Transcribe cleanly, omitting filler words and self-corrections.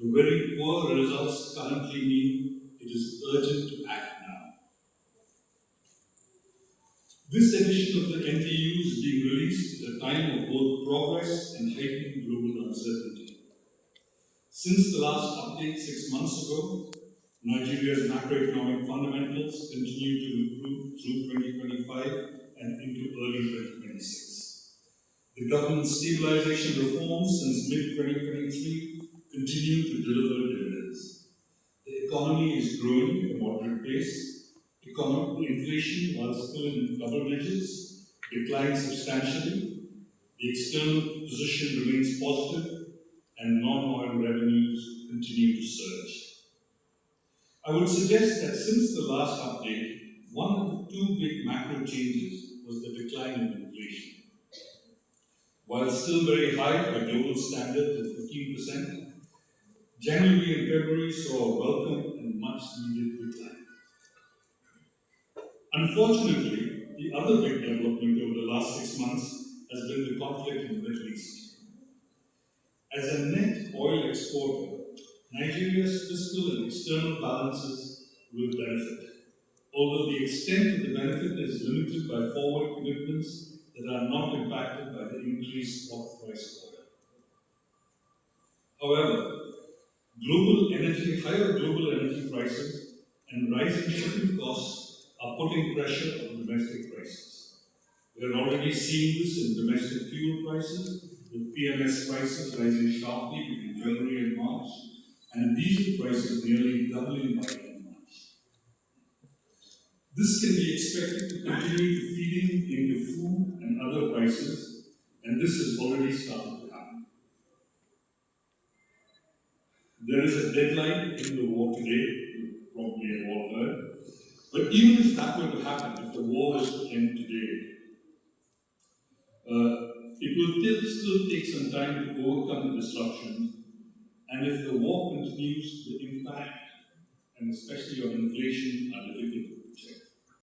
The very poor results currently mean it is urgent to act now. This edition of the NTU is being released at a time of both progress and heightened global uncertainty. Since the last update 6 months ago, Nigeria's macroeconomic fundamentals continue to improve through 2025 and into early 2026. The government's stabilization reforms since mid-2023 continue to deliver dividends. The economy is growing at a moderate pace. Economic inflation, while still in double digits, declined substantially. The external position remains positive, and non-oil revenues continue to surge. I would suggest that since the last update, one of the two big macro changes was the decline in inflation. While still very high by global standards at 15%, January and February saw a welcome and much needed decline. Unfortunately, the other big development over the last 6 months has been the conflict in the Middle East. As a net oil exporter, Nigeria's fiscal and external balances will benefit, although the extent of the benefit is limited by forward commitments that are not impacted by the increased spot price oil. However, higher global energy prices and rising shipping costs are putting pressure on domestic prices. We are already seeing this in domestic fuel prices, with PMS prices rising sharply between February and March, and diesel prices nearly doubling by March. This can be expected to continue feeding into food and other prices, and this has already started to happen. There is a deadline in the war today, you probably have all heard, but even if that were to happen, if the war was to end today, it will still take some time to overcome the disruptions, and if the war continues, the impact, and especially on inflation, are difficult to project.